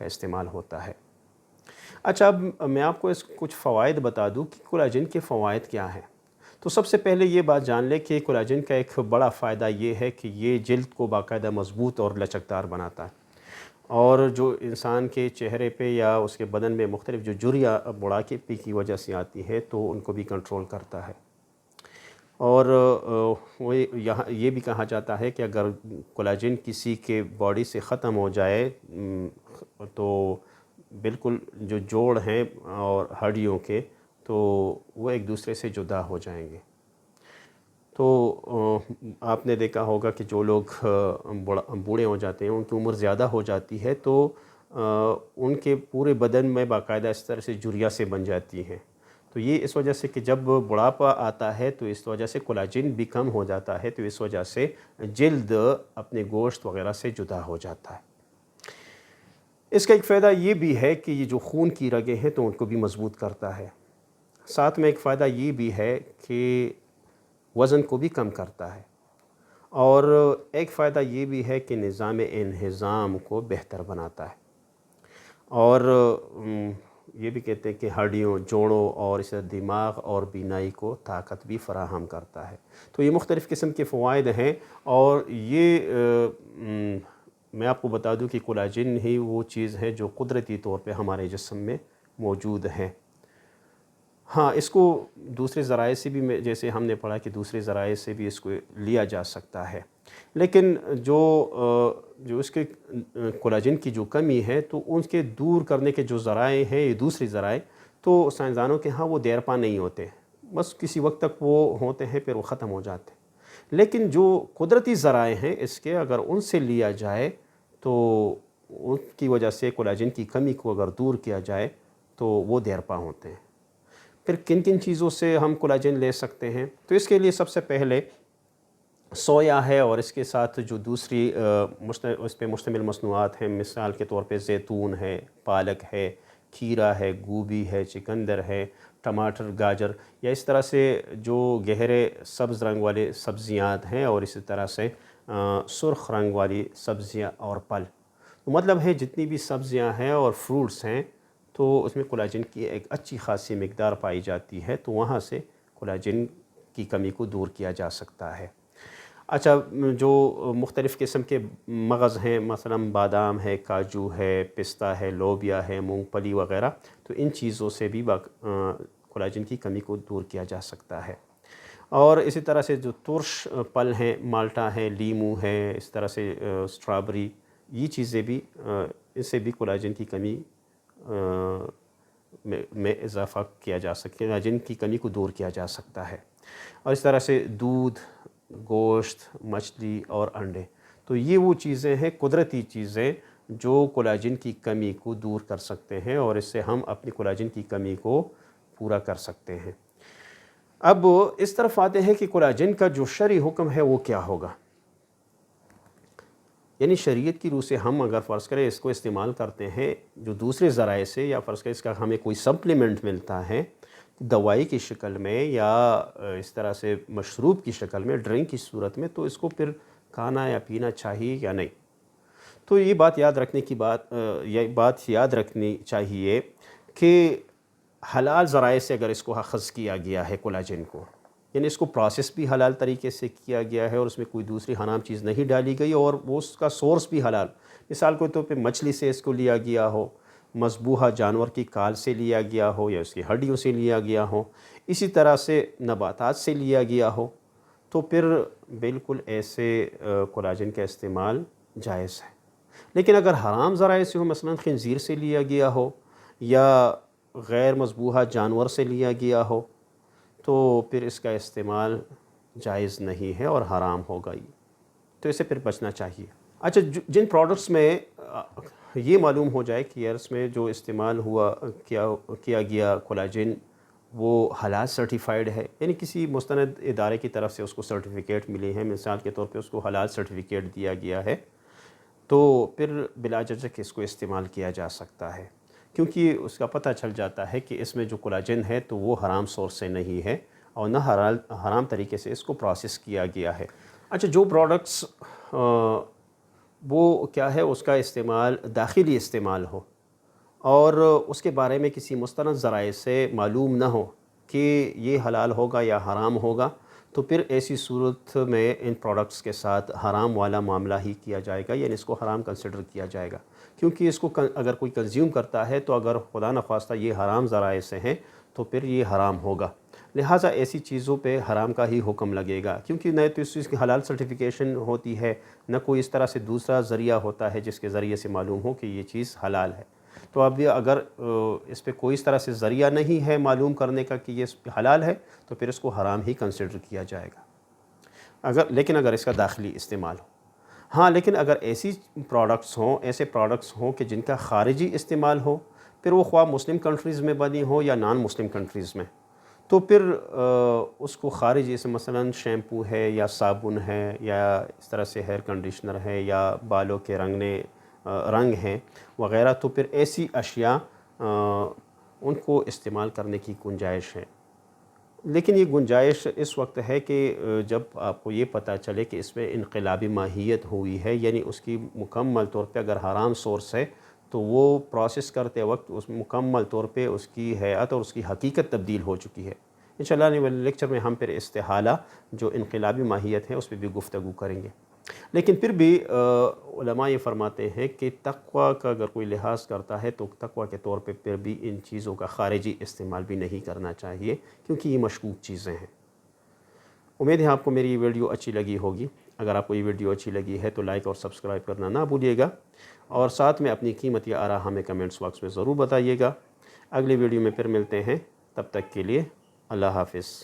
کا استعمال ہوتا ہے۔ اچھا، اب میں آپ کو کچھ فوائد بتا دوں کہ کولاجن کے فوائد کیا ہیں۔ تو سب سے پہلے یہ بات جان لیں کہ کولاجن کا ایک بڑا فائدہ یہ ہے کہ یہ جلد کو باقاعدہ مضبوط اور لچکدار بناتا ہے، اور جو انسان کے چہرے پہ یا اس کے بدن میں مختلف جو جھریاں بڑھاپے کی وجہ سے آتی ہے تو ان کو بھی کنٹرول کرتا ہے۔ اور وہ یہ بھی کہا جاتا ہے کہ اگر کولاجن کسی کے باڈی سے ختم ہو جائے تو بالکل جو جوڑ ہیں اور ہڈیوں کے تو وہ ایک دوسرے سے جدا ہو جائیں گے۔ تو آپ نے دیکھا ہوگا کہ جو لوگ بوڑھے ہو جاتے ہیں، ان کی عمر زیادہ ہو جاتی ہے تو ان کے پورے بدن میں باقاعدہ اس طرح سے جھریاں سے بن جاتی ہیں۔ تو یہ اس وجہ سے کہ جب بڑھاپا آتا ہے تو اس وجہ سے کولاجن بھی کم ہو جاتا ہے، تو اس وجہ سے جلد اپنے گوشت وغیرہ سے جدا ہو جاتا ہے۔ اس کا ایک فائدہ یہ بھی ہے کہ یہ جو خون کی رگیں ہیں تو ان کو بھی مضبوط کرتا ہے۔ ساتھ میں ایک فائدہ یہ بھی ہے کہ وزن کو بھی کم کرتا ہے، اور ایک فائدہ یہ بھی ہے کہ نظام انہضام کو بہتر بناتا ہے، اور یہ بھی کہتے ہیں کہ ہڈیوں، جوڑوں اور اس دماغ اور بینائی کو طاقت بھی فراہم کرتا ہے۔ تو یہ مختلف قسم کے فوائد ہیں، اور یہ میں آپ کو بتا دوں کہ کولاجن ہی وہ چیز ہے جو قدرتی طور پہ ہمارے جسم میں موجود ہے۔ ہاں، اس کو دوسرے ذرائع سے بھی، جیسے ہم نے پڑھا کہ دوسرے ذرائع سے بھی اس کو لیا جا سکتا ہے، لیکن جو اس کے کولاجن کی جو کمی ہے تو ان کے دور کرنے کے جو ذرائع ہیں، یہ دوسری ذرائع، تو سائنسدانوں کے ہاں وہ دیرپا نہیں ہوتے، بس کسی وقت تک وہ ہوتے ہیں پھر وہ ختم ہو جاتے ہیں۔ لیکن جو قدرتی ذرائع ہیں اس کے، اگر ان سے لیا جائے تو ان کی وجہ سے کولاجن کی کمی کو اگر دور کیا جائے تو وہ دیرپا ہوتے ہیں۔ پھر کن کن چیزوں سے ہم کولاجن لے سکتے ہیں؟ تو اس کے لیے سب سے پہلے سویا ہے، اور اس کے ساتھ جو دوسری اس پہ مشتمل مصنوعات ہیں، مثال کے طور پہ زیتون ہے، پالک ہے، کھیرا ہے، گوبھی ہے، چکندر ہے، ٹماٹر، گاجر، یا اس طرح سے جو گہرے سبز رنگ والے سبزیاں ہیں، اور اسی طرح سے سرخ رنگ والی سبزیاں اور پھل۔ مطلب ہے جتنی بھی سبزیاں ہیں اور فروٹس ہیں تو اس میں کولاجن کی ایک اچھی خاصی مقدار پائی جاتی ہے، تو وہاں سے کولاجن کی کمی کو دور کیا جا سکتا ہے۔ اچھا، جو مختلف قسم کے مغز ہیں، مثلا بادام ہے، کاجو ہے، پستہ ہے، لوبیا ہے، مونگ پھلی وغیرہ، تو ان چیزوں سے بھی کولاجن کی کمی کو دور کیا جا سکتا ہے۔ اور اسی طرح سے جو ترش پھل ہیں، مالٹا ہے، لیمو ہے، اس طرح سے اسٹرابری، یہ چیزیں بھی، اس سے بھی کولاجن کی کمی میں اضافہ کیا جا سکتا ہے، کولاجن کی کمی کو دور کیا جا سکتا ہے۔ اور اس طرح سے دودھ، گوشت، مچھلی اور انڈے، تو یہ وہ چیزیں ہیں، قدرتی چیزیں جو کولاجن کی کمی کو دور کر سکتے ہیں، اور اس سے ہم اپنی کولاجن کی کمی کو پورا کر سکتے ہیں۔ اب اس طرف آتے ہیں کہ کولاجن کا جو شرعی حکم ہے وہ کیا ہوگا، یعنی شریعت کی روح سے ہم اگر فرض کریں اس کو استعمال کرتے ہیں جو دوسرے ذرائع سے، یا فرض کریں اس کا ہمیں کوئی سپلیمنٹ ملتا ہے دوائی کی شکل میں یا اس طرح سے مشروب کی شکل میں، ڈرنک کی صورت میں، تو اس کو پھر کھانا یا پینا چاہیے یا نہیں؟ تو یہ بات یاد رکھنی چاہیے کہ حلال ذرائع سے اگر اس کو اخذ کیا گیا ہے کولاجن کو، یعنی اس کو پروسیس بھی حلال طریقے سے کیا گیا ہے اور اس میں کوئی دوسری حرام چیز نہیں ڈالی گئی، اور وہ اس کا سورس بھی حلال، مثال کے طور پہ مچھلی سے اس کو لیا گیا ہو، مذبوحہ جانور کی کال سے لیا گیا ہو، یا اس کی ہڈیوں سے لیا گیا ہو، اسی طرح سے نباتات سے لیا گیا ہو، تو پھر بالکل ایسے کولاجن کا استعمال جائز ہے۔ لیکن اگر حرام ذرائع سے ہو، مثلا خنزیر سے لیا گیا ہو یا غیر مذبوحہ جانور سے لیا گیا ہو، تو پھر اس کا استعمال جائز نہیں ہے اور حرام ہوگا ہی، تو اسے پھر بچنا چاہیے۔ اچھا، جن پروڈکٹس میں یہ معلوم ہو جائے کہ اس میں جو استعمال کیا گیا کولاجن وہ حلال سرٹیفائیڈ ہے، یعنی کسی مستند ادارے کی طرف سے اس کو سرٹیفکیٹ ملی ہے، مثال کے طور پہ اس کو حلال سرٹیفکیٹ دیا گیا ہے، تو پھر بلا جھجک اس کو استعمال کیا جا سکتا ہے، کیونکہ اس کا پتہ چل جاتا ہے کہ اس میں جو کولاجن ہے تو وہ حرام سورس سے نہیں ہے، اور نہ حرام طریقے سے اس کو پروسیس کیا گیا ہے۔ اچھا، جو پروڈکٹس وہ کیا ہے اس کا استعمال داخلی استعمال ہو اور اس کے بارے میں کسی مستند ذرائع سے معلوم نہ ہو کہ یہ حلال ہوگا یا حرام ہوگا، تو پھر ایسی صورت میں ان پروڈکٹس کے ساتھ حرام والا معاملہ ہی کیا جائے گا، یعنی اس کو حرام کنسیڈر کیا جائے گا، کیونکہ اس کو اگر کوئی کنزیوم کرتا ہے تو اگر خدا نخواستہ یہ حرام ذرائع سے ہیں تو پھر یہ حرام ہوگا، لہٰذا ایسی چیزوں پہ حرام کا ہی حکم لگے گا، کیونکہ نہ تو اس چیز کی حلال سرٹیفیکیشن ہوتی ہے، نہ کوئی اس طرح سے دوسرا ذریعہ ہوتا ہے جس کے ذریعے سے معلوم ہو کہ یہ چیز حلال ہے۔ تو اب یہ اگر اس پہ کوئی اس طرح سے ذریعہ نہیں ہے معلوم کرنے کا کہ یہ حلال ہے تو پھر اس کو حرام ہی کنسیڈر کیا جائے گا، لیکن اگر اس کا داخلی استعمال ہو۔ ہاں لیکن اگر ایسی ایسے پروڈکٹس ہوں کہ جن کا خارجی استعمال ہو، پھر وہ خواہ مسلم کنٹریز میں بنی ہو یا نان مسلم کنٹریز میں، تو پھر اس کو خارجی سے مثلاً شیمپو ہے یا صابن ہے یا اس طرح سے ہیئر کنڈیشنر ہے یا بالوں کے رنگ ہیں وغیرہ، تو پھر ایسی اشیاء ان کو استعمال کرنے کی گنجائش ہے، لیکن یہ گنجائش اس وقت ہے کہ جب آپ کو یہ پتہ چلے کہ اس میں انقلابی ماہیت ہوئی ہے، یعنی اس کی مکمل طور پہ اگر حرام سورس ہے تو وہ پروسیس کرتے وقت اس مکمل طور پہ اس کی ہیئت اور اس کی حقیقت تبدیل ہو چکی ہے۔ انشاءاللہ آنے والے لیکچر میں ہم پھر استحالہ جو انقلابی ماہیت ہے اس پہ بھی گفتگو کریں گے، لیکن پھر بھی علماء یہ فرماتے ہیں کہ تقوی کا اگر کوئی لحاظ کرتا ہے تو تقوی کے طور پہ پھر بھی ان چیزوں کا خارجی استعمال بھی نہیں کرنا چاہیے، کیونکہ یہ مشکوک چیزیں ہیں۔ امید ہے آپ کو میری یہ ویڈیو اچھی لگی ہوگی۔ اگر آپ کو یہ ویڈیو اچھی لگی ہے تو لائک اور سبسکرائب کرنا نہ بھولیے گا، اور ساتھ میں اپنی قیمتی آراء ہمیں کمنٹس باکس میں ضرور بتائیے گا۔ اگلی ویڈیو میں پھر ملتے ہیں، تب تک کے لیے اللہ حافظ۔